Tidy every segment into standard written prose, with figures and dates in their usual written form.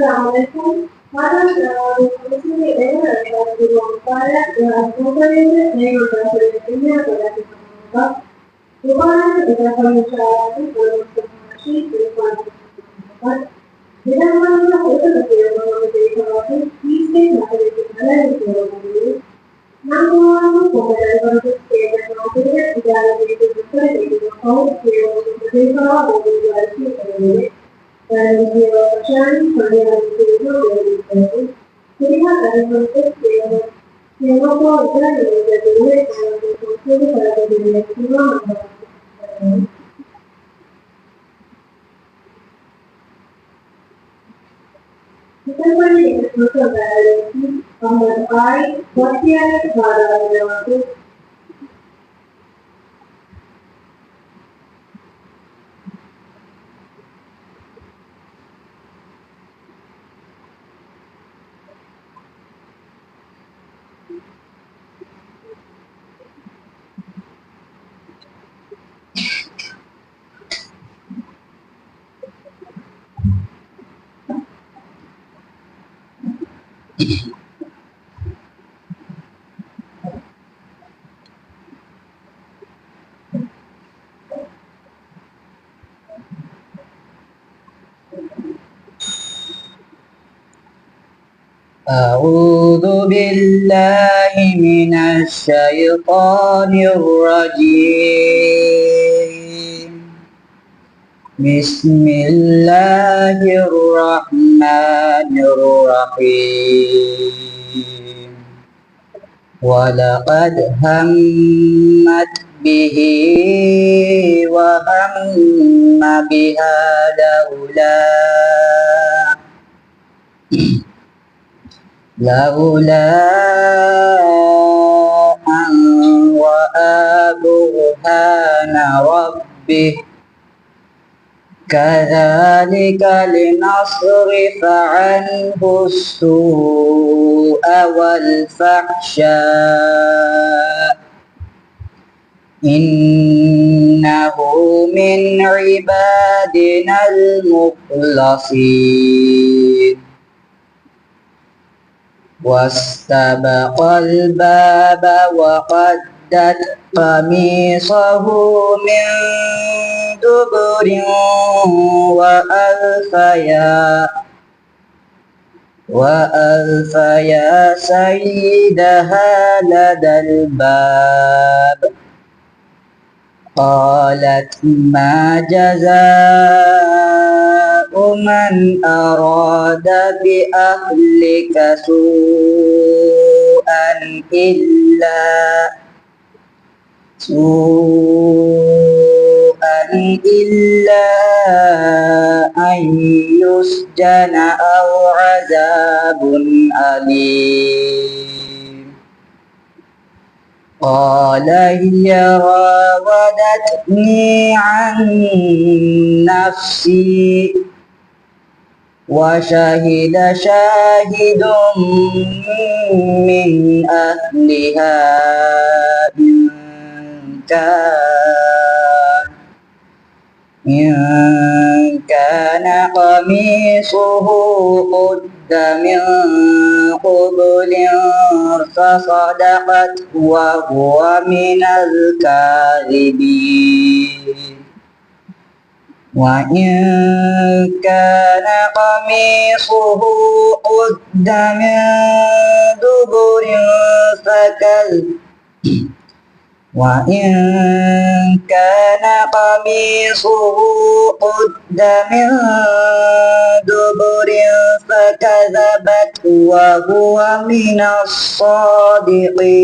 عليكم. هذا المسلم إلينا وقال المطلب نيو الدنيا ولا وقال إذا كان شاعر والمستشفى بالقلب إذا ما نقول في في على نحن نقول إذا أعوذ بالله من الشيطان الرجيم. بسم الله الرحمن الرحيم. ولقد همت به وهم بها لولا أن رأى برهان ربه كذلك لنصرف عنه السوء والفحشاء إنه من عبادنا المخلصين. واستبق الباب وقدت قميصه من دبر وألف يا سيدها لدى الباب. قالت ما جزاء من أراد بأهلك سوءا إلا أن يسجن أو عذاب أليم. قال هي راودتني عن نفسي وشهد شاهد من أهلها إن كان قميصه قد من قبل فصدقت وهو من الكاذبين. وإن كان قميصه قد من دبر وإن كان قميصه قد من دبر فكذبت وهو من الصادقين.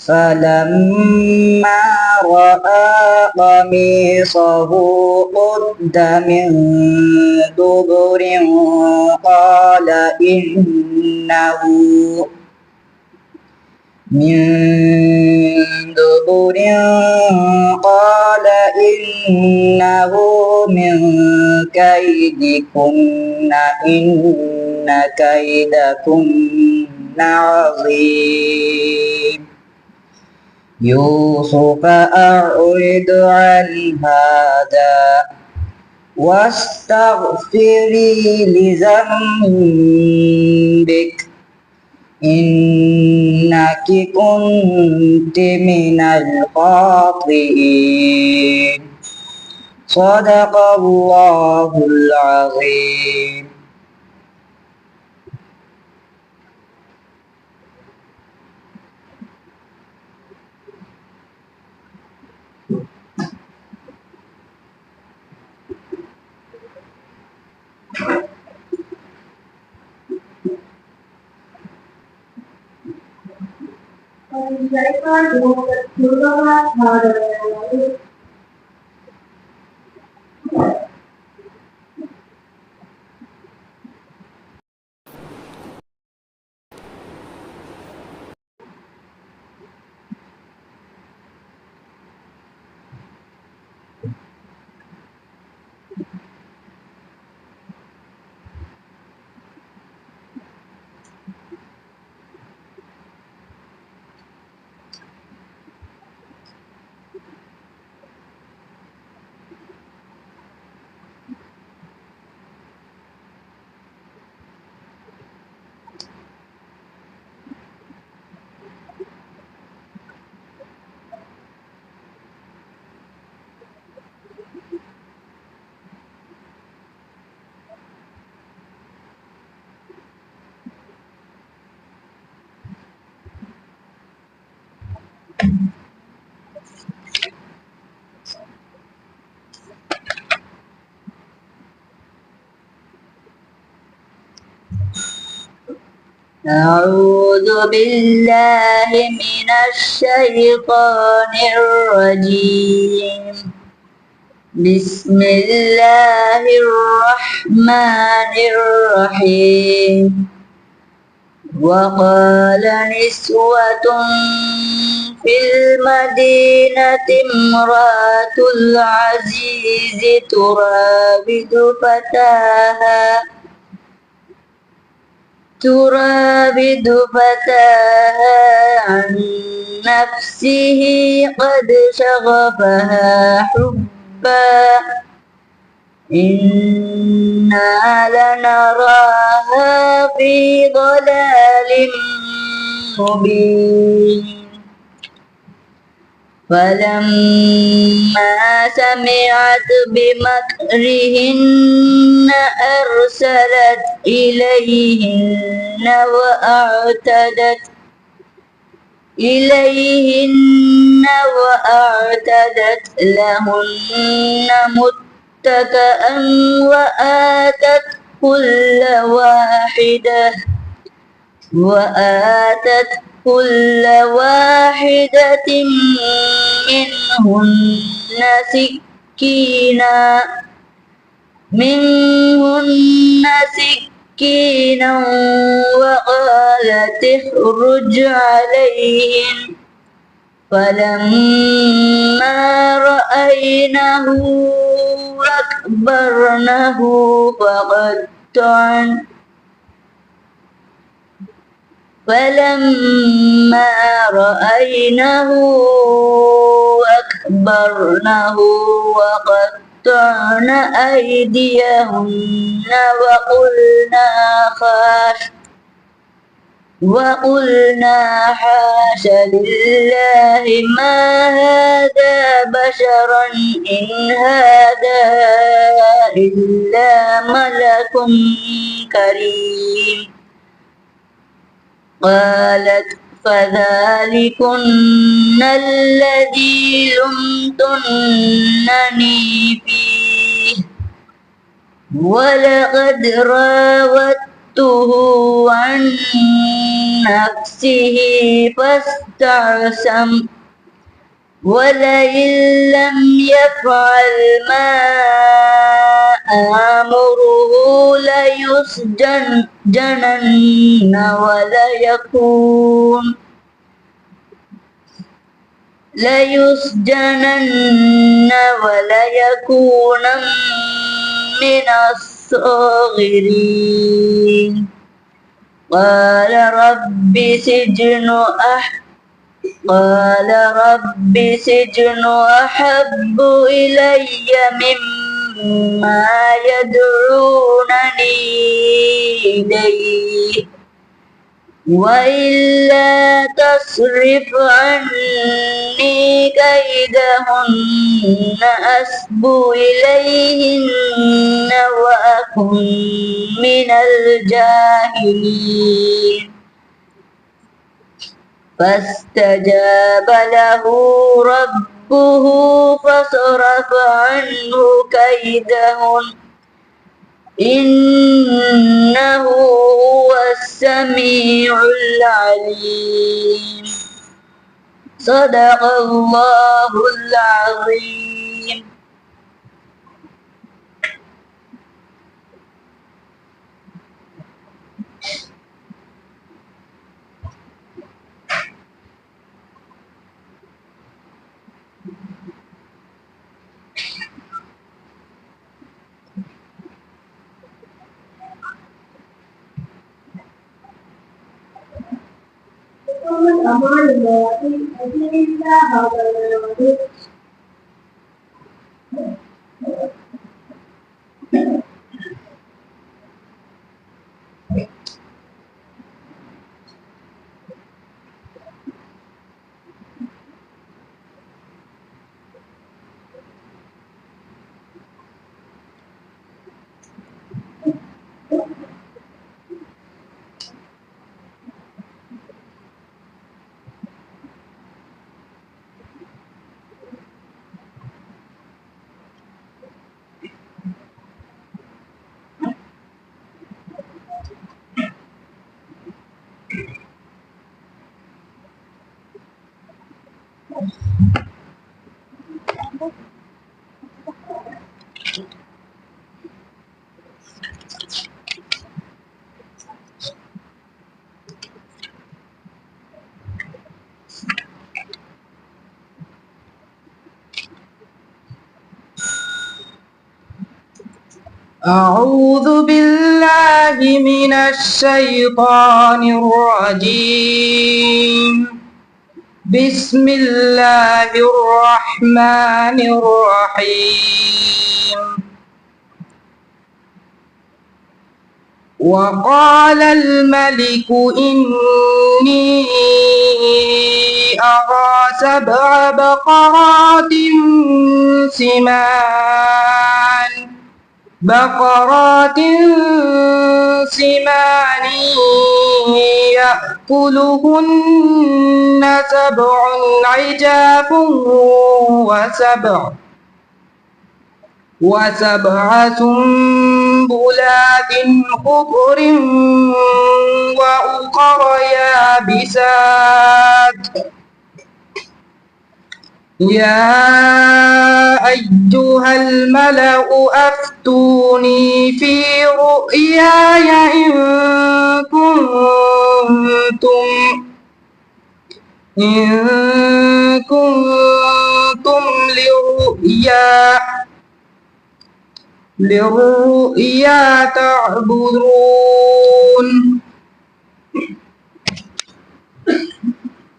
فلما رأى قميصه قد من دبر قال إنه من دبر قال إنه من كيدكن إن كيدكن عظيم. يوسف أعرض عن هذا واستغفري لذنبك إنك كنت من الخاطئين صدق الله العظيم. Menjadikan Muhammad Rasulullah أعوذ بالله من الشيطان الرجيم. بسم الله الرحمن الرحيم. وقال نسوة في المدينة امرأة العزيز تراود فتاها عن نفسه قد شغفها حبا إنا لنراها في ضلال مبين. فلما سمعت بمكرهن أرسلت إليهن وأعتدت لهن متكئا وآتت كل واحدة منهن سكينا وقالت اخرج عليهم. فلما رأينه أكبرنه وقطعن أيديهن وقلنا حاش لله ما هذا بشرا إن هذا إلا ملك كريم. قالت فذلكن الذي لمتنني فيه ولقد راودته عن نفسه فاستعصم ولئن لم يفعل ما آمره ليسجنن وليكون من الصاغرين. قال رب سجن أحب إلي عما يدعونني إليه وإلا تصرف عني كيدهن أصب إليهن وأكن من الجاهلين فاستجاب له ربه فصرف عنه كيدهن إنه هو السميع العليم صدق الله العظيم. الأمان التي أجلها هذا الوجود أعوذ بالله من الشيطان الرجيم بسم الله الرحمن الرحيم وقال الملك إني أرى 7 بقرات سمان يأكلهن 7 عجاف وسبع سنبلات خضر وأخر يابسات يا أيها الملأ أفتوني في رؤياي إن كنتم للرؤيا تعبرون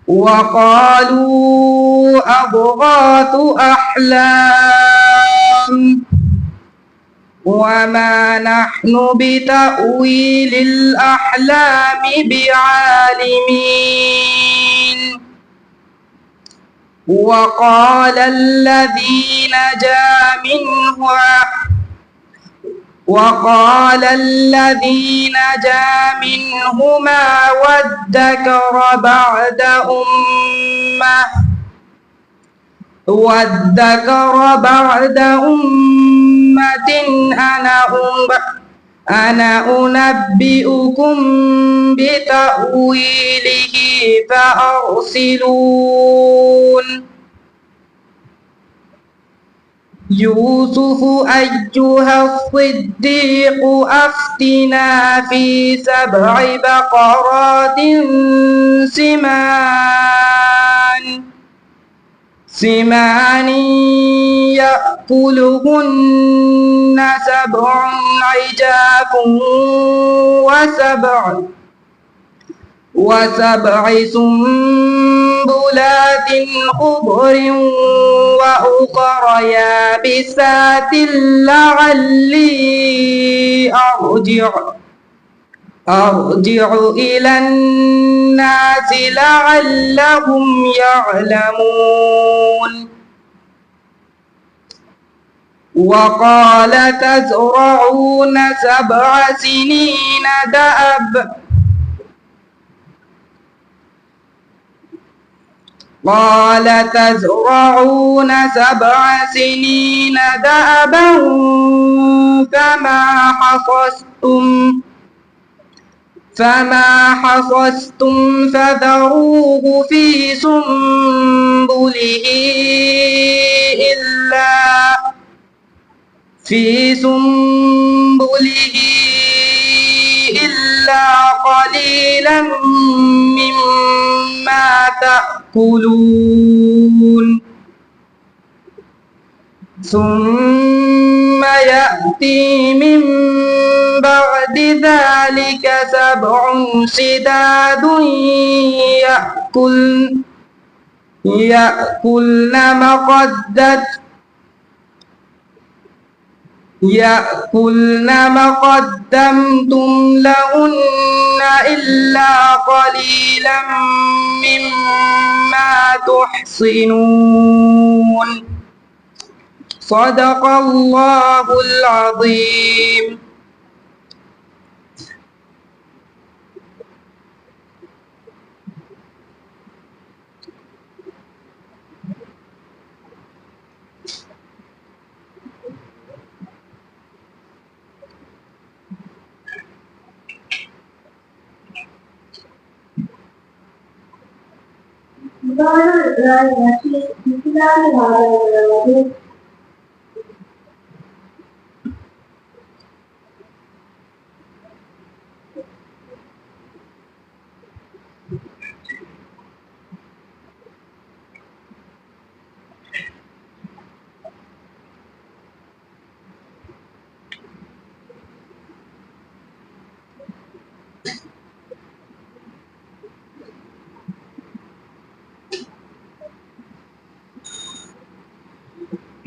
وقالوا أضغاث أحلام وما نحن بتأويل الأحلام بعالمين وقال الذي نجا منهما وادكر بعد أمة أنا أنبئكم بتأويله فأرسلون يوسف أيها الصديق أفتنا في 7 بقرات سمان يأكلهن 7 عجاف وسبع سنبلات خضر وأخر يابسات لعلي أرجع إلى الناس لعلهم يعلمون وقال تزرعون 7 سنين دأب قال تزرعون 7 سنين دأبا فما حصدتم فذروه في سنبله إلا قليلا مما تأكلون ثم يأتي من بعد ذلك 7 شداد يأكلن ما قدمتم لهن إلا قليلا مما تحصنون صدق الله العظيم.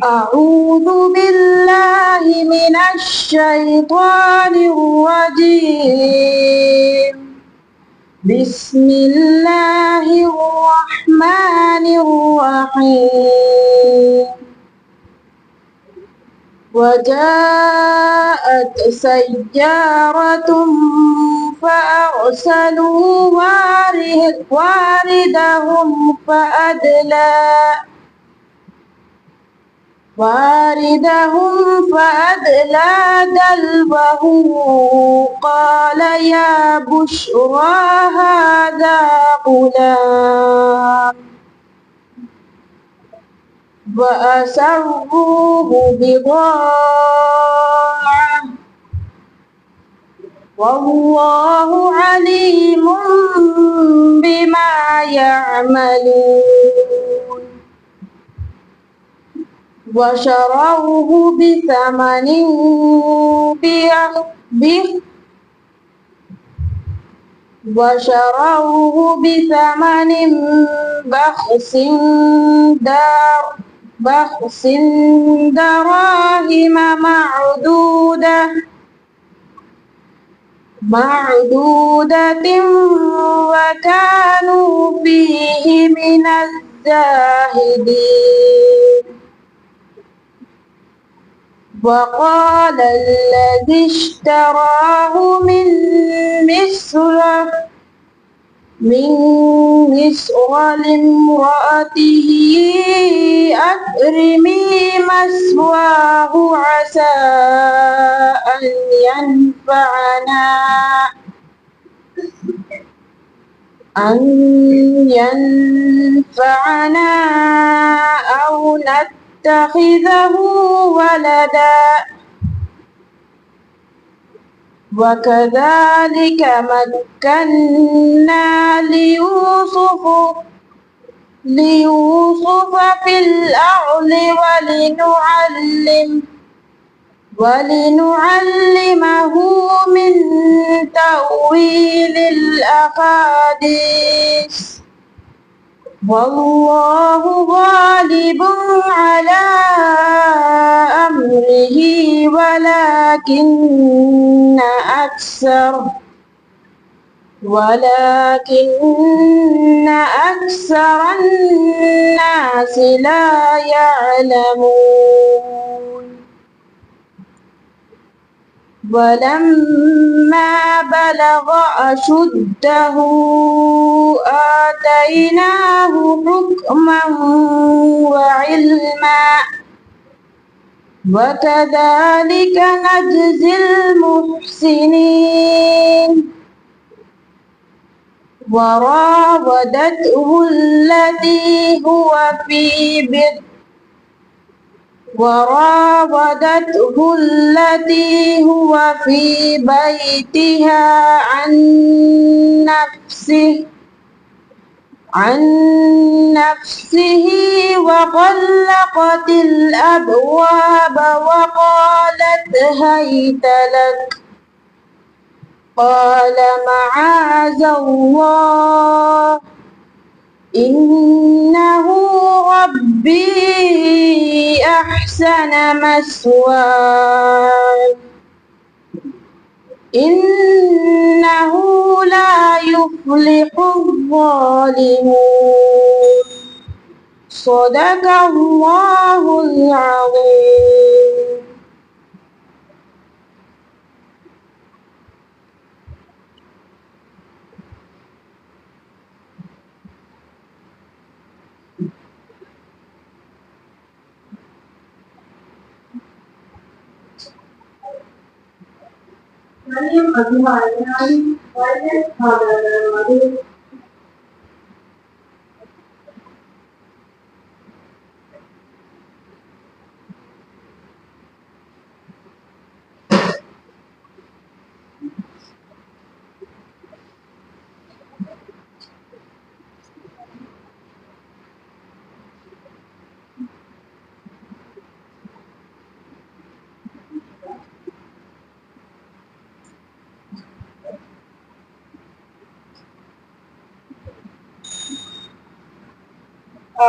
أعوذ بالله من الشيطان الرجيم. بسم الله الرحمن الرحيم. وجاءت سيارة فأرسلوا واردهم فأدلى دلوه قال يا بشرى هذا غلام وأسروه بضاعة والله عليم بما يعملون وشروه بثمن بخس دراهم معدودة وكانوا فيه من الزاهدين. وقال الذي اشتراه من مصر لامرأته أكرمي مثواه عسى أن ينفعنا أو نتخذه ولدا وكذلك مكنا ليوسف في الأرض ولنعلمه من تأويل الأحاديث والله غالب على أمره ولكن أكثر الناس لا يعلمون ولما بلغ أشده آتيناه حكما وعلما وكذلك نجزي المحسنين وراودته التي هو في بيتها عن نفسه وغلقت الأبواب وقالت هيت لك قال معاذ الله إنه ربي أحسن مثواي إنه لا يفلح الظالمون صدق الله العظيم. Maryam അധ്യായം വളരെ സാധാരണമാണ്.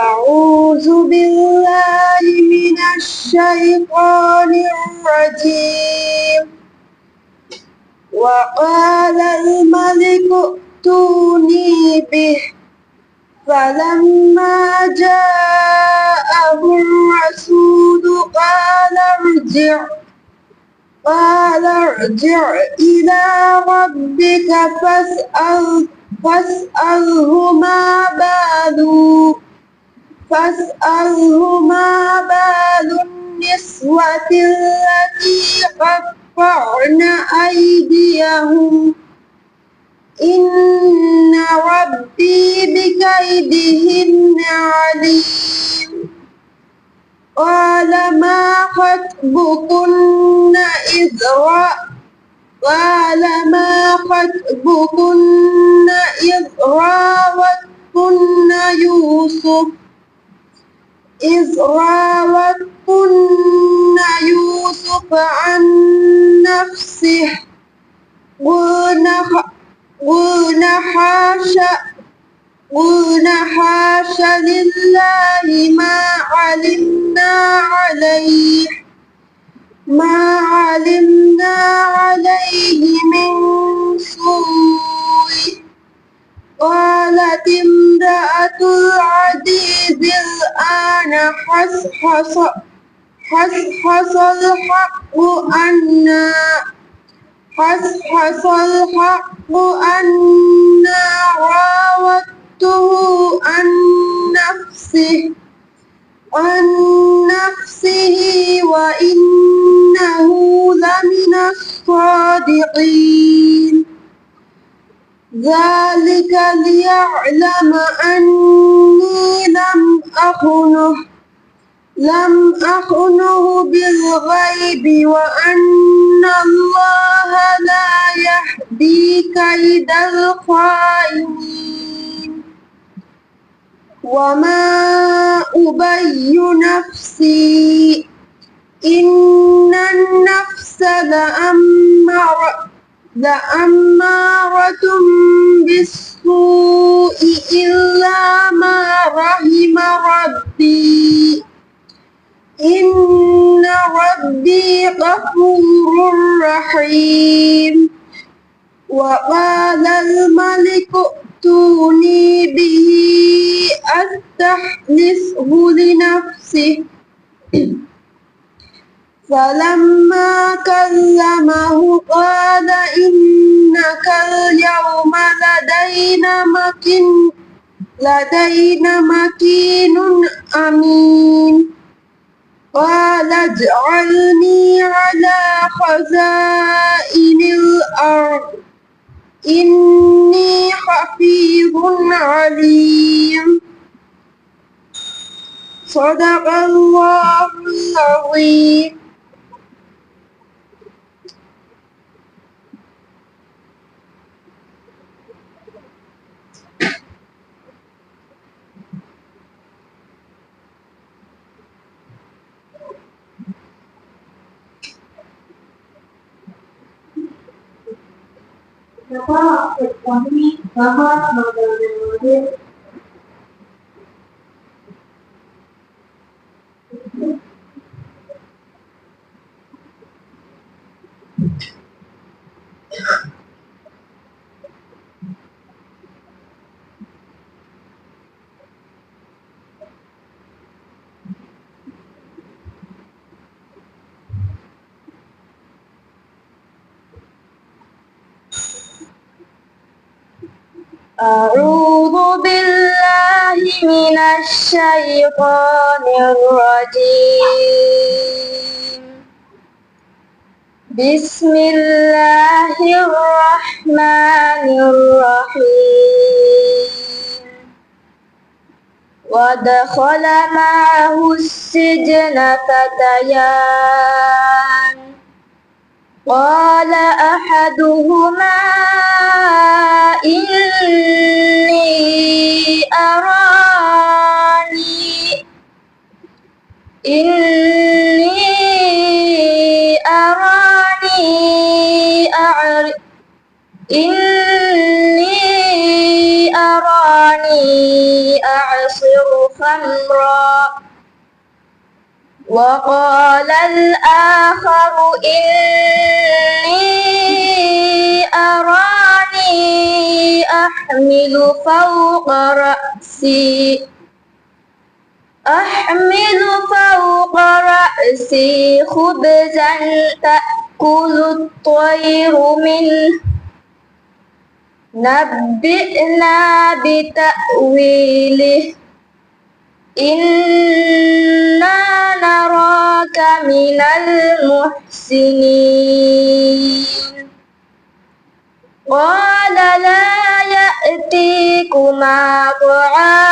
أعوذ بالله من الشيطان الرجيم. وقال الملك ائتوني به فلما جاءه الرسول قال ارجع إلى ربك فاسأله ما بال النسوة التي قطعن أيديهم إن ربي بكيدهن عليم. قال ما خطبكن إذ راوتن يوسف عن نفسه قلنا حاشا لله ما علمنا عليه من سوء. قالت امرأة العزيز الآن حصحص الحق أنا راودته عن نفسه وإنه لمن الصادقين. ذلك ليعلم أني لم أخنه بالغيب وأن الله لا يهدي كيد الخائنين. وما أبرئ نفسي إن النفس لأمارة بالسوء السوء إلا ما رحم ربي إن ربي غفور رحيم وقال الملك ائتوني به أستخلصه لنفسي فلما كلمه قال إنك اليوم لدينا مكين أمين قال اجعلني على خزائن الأرض إني حفيظ عليم صدق الله العظيم. أعوذ بالله من الشيطان الرجيم. بسم الله الرحمن الرحيم. ودخل معه السجن فتيان قال أحدهما إني أراني أعصر خمرا وقال الآخر إني أراني أحمل فوق رأسي خبزا تأكل الطير منه نبئنا بتأويله إنا نراك من المحسنين قال لا يأتيكما طعام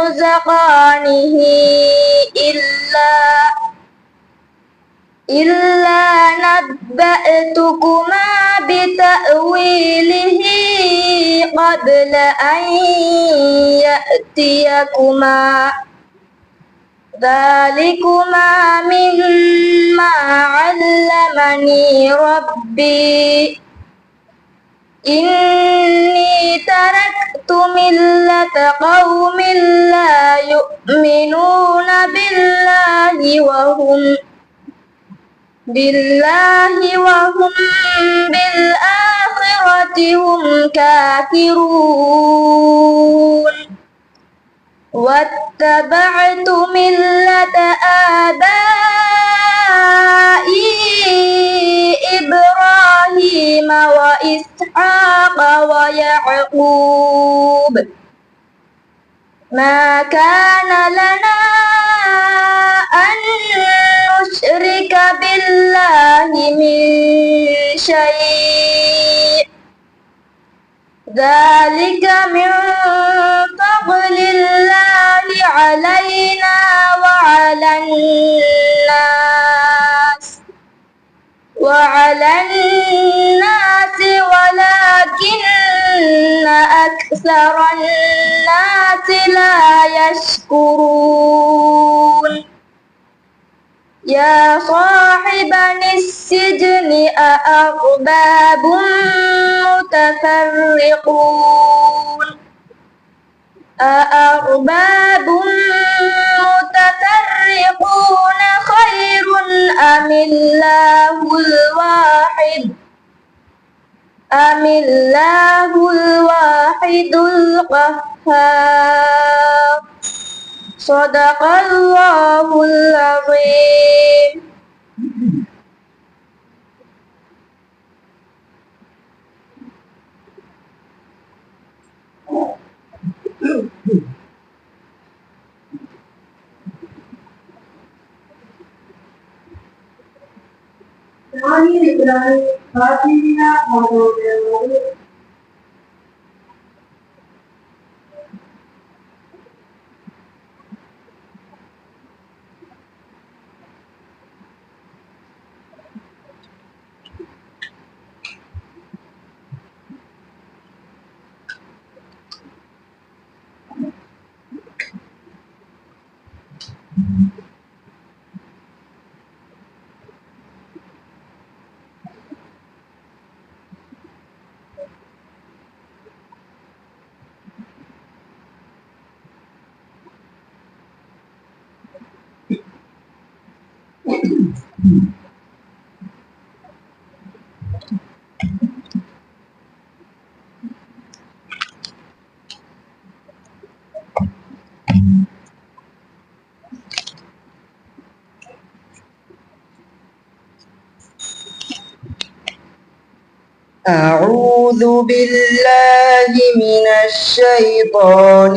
ترزقانه إلا نبأتكما بتأويله قبل أن يأتيكما ذلكما مما علمني ربي إني تركت ملة قوم لا يؤمنون بالله وهم بالآخرة هم كافرون واتبعت ملة آبائي إبراهيم وإسحاق ويعقوب ما كان لنا أن نشرك بالله من شيء ذلك من فضل الله علينا وعلى الناس ولكن أكثر الناس لا يشكرون يا صاحبي السجن أأرباب متفرقون خير أم الله الواحد القهار صدق الله العظيم. أعوذ بالله من الشيطان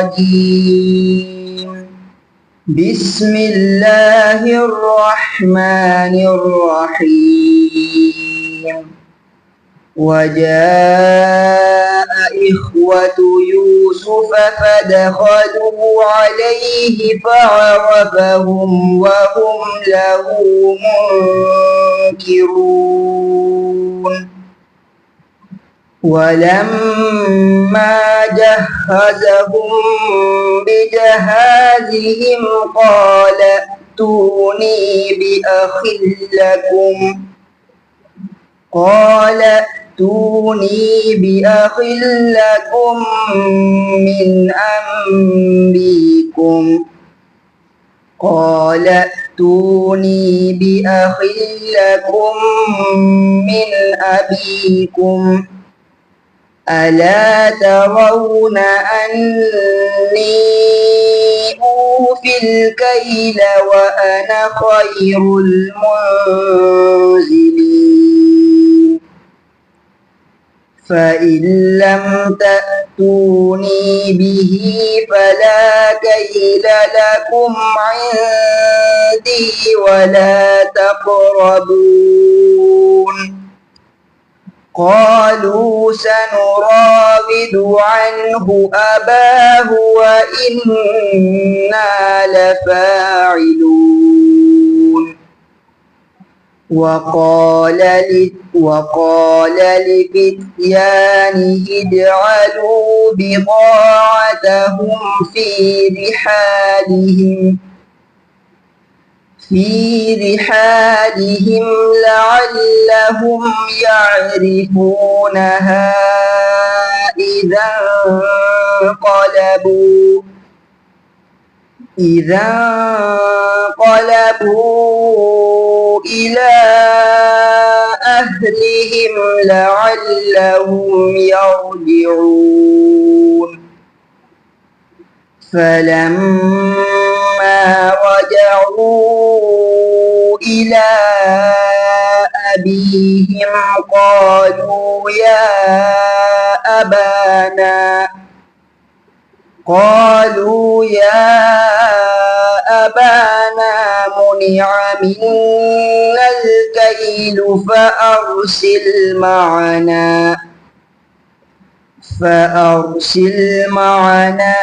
الرجيم. بسم الله الرحمن الرحيم. وجاء إخوة يوسف فدخلوا عليه فعرفهم وهم له منكرون. ولما جهزهم بجهازهم قال ائتوني بأخ لكم من أبيكم ألا ترون أني أوفي الكيل وأنا خير المنزلين فإن لم تأتوني به فلا كيل لكم عندي ولا تقربون. قالوا سنراود عنه أباه وإنا لفاعلون. وقال لفتيانه اجعلوا بضاعتهم في رحالهم لعلهم يعرفونها إذا انقلبوا إلى أهلهم لعلهم يرجعون. فلما رجعوا إلى أبيهم قالوا يا أبانا منع منا الكيل فأرسل معنا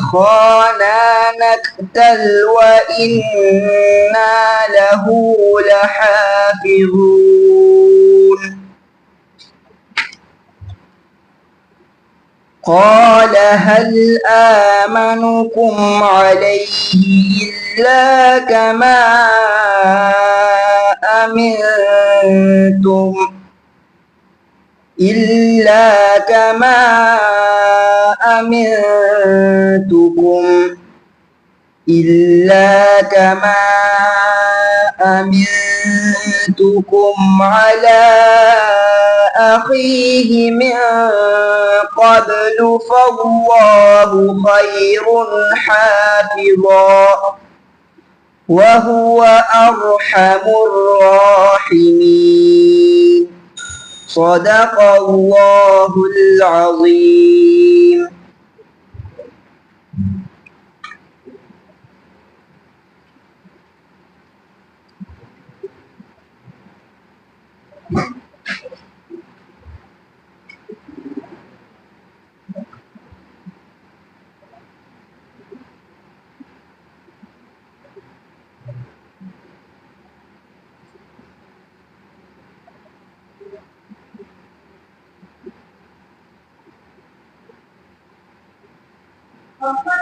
أخانا نكتل وإنا له لحافظون. قال هل آمنكم عليه إلا كما أمنتكم على أخيه من قبل فالله خير حافظا وهو أرحم الراحمين. صدق الله العظيم.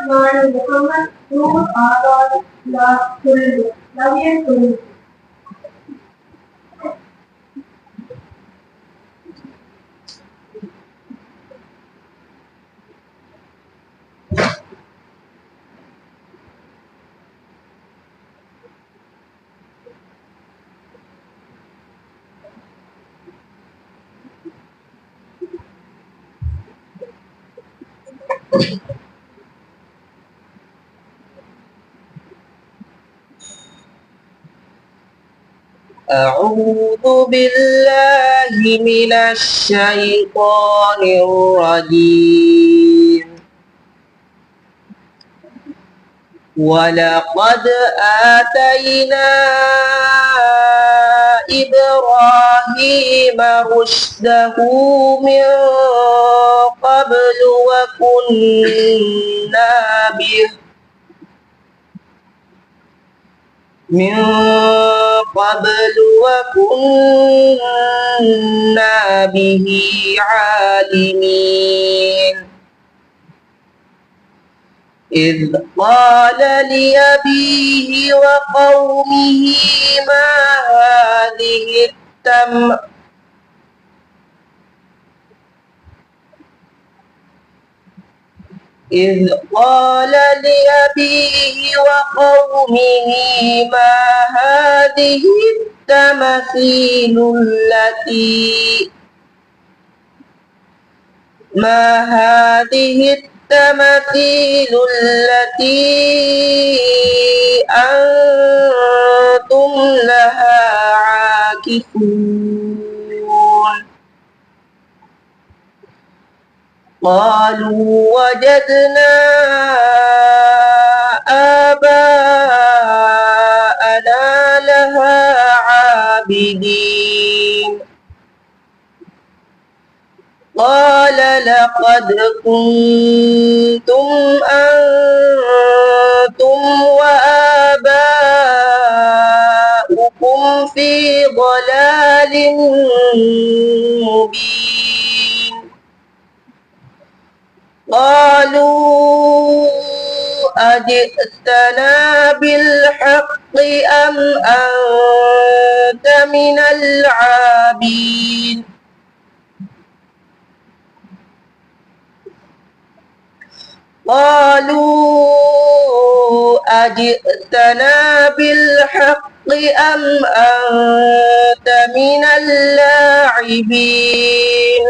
Muhammad Muhammad Nur Adad Lavian أعوذ بالله من الشيطان الرجيم. ولقد آتينا إبراهيم رشده من قبل وكنا به عالمين. إذ قال لأبيه وقومه ما هذه التماثيل التي أنتم لها عاكفون. قالوا وجدنا آباءنا لها عابدين. قال لقد كنتم أنتم وآباؤكم في ضلال مبين. قالوا أجئتنا بالحق أم أنت من العابين. قالوا أجئتنا بالحق أم أنت من اللاعبين.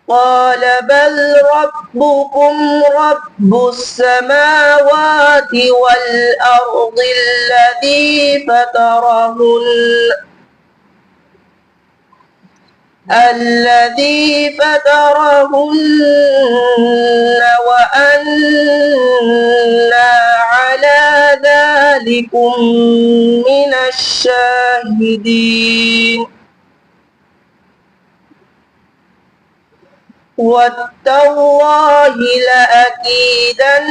قال بل ربكم رب السماوات والأرض الذي فطرهن وأنا على ذلكم من الشاهدين. وتالله لأكيدن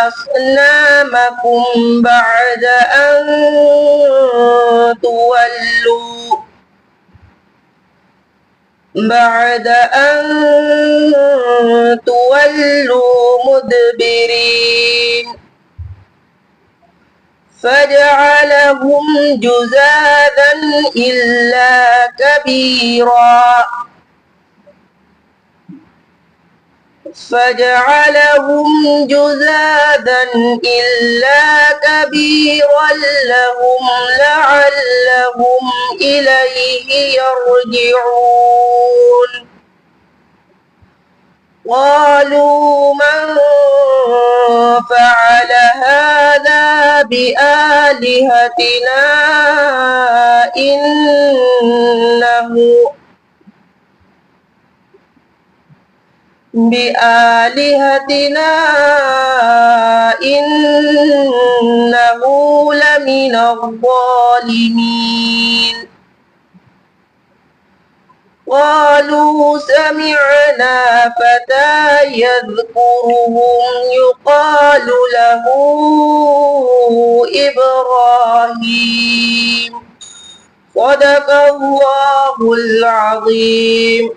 أصنامكم بعد أن بعد أن تولوا مدبرين فجعلهم جذاذا إلا كبيرا لهم لعلهم إليه يرجعون قالوا من فعل هذا بآلهتنا إنه لمن الظالمين قالوا سمعنا فتى يذكرهم يقال له إبراهيم صدق الله العظيم.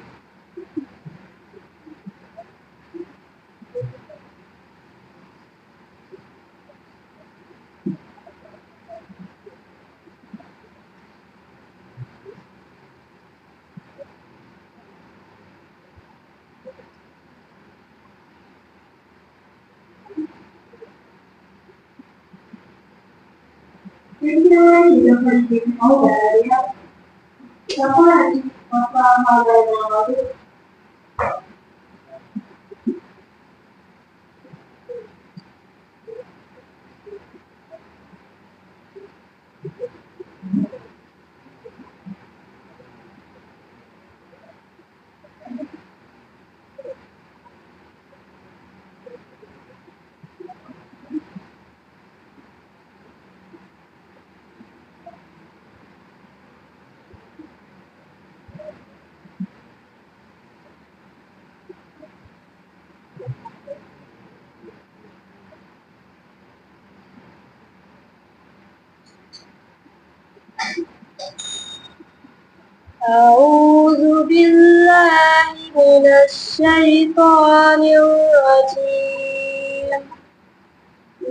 أعوذ بالله من الشيطان الرجيم.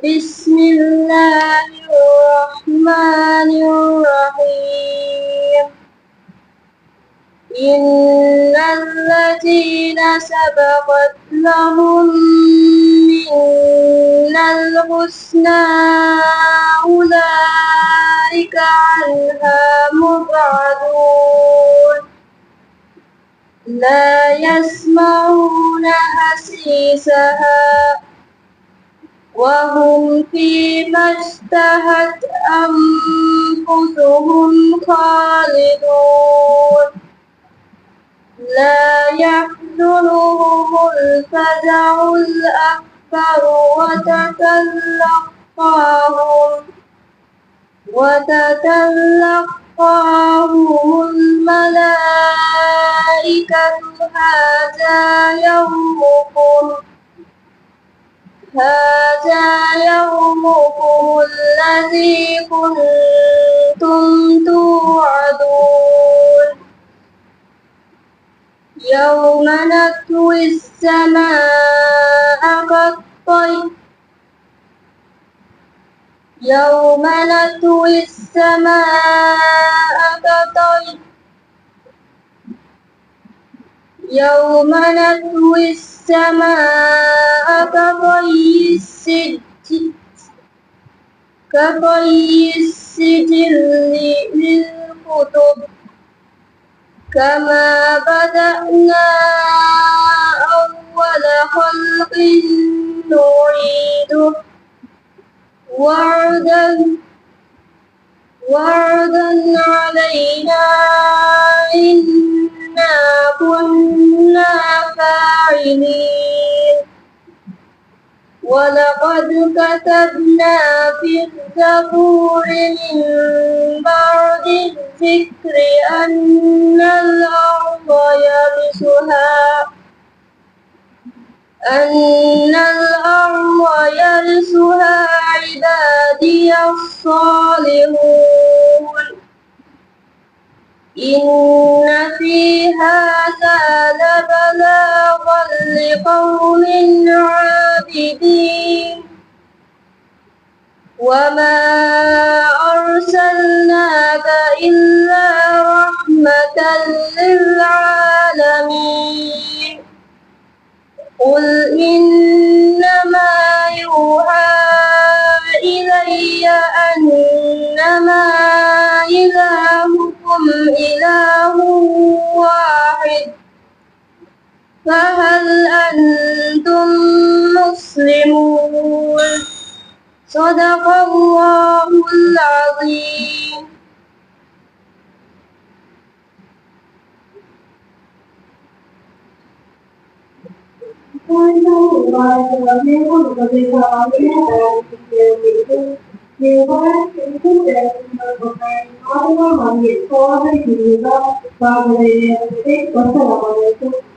بسم الله الرحمن الرحيم. إن الذين سبقت لهم منا الحسنى أولئك عنها مبعدون لا يسمعون حسيسها وهم فيما اشتهت أنفسهم خالدون لا يحزنهم الفزع الأكبر وتتلقاهم الملائكة هذا يومكم الذي كنتم توعدون يوم نطوي السماء كالطي يوم نطوي السماء كطي السجل للكتب كما بدأنا أول خلق نعيده وعدا علينا إنا كنا فاعلين ولقد كتبنا في الزبور من بعد الذكر أن الأرض يرثها عبادي الصالحون إن في هذا لقوم عابدين وما أرسلناك إلا رحمة للعالمين قل إنما يوحى إلي أنما إلهكم إله واحد فهل أنتم مسلمون صدق الله العظيم. Wassalamualaikum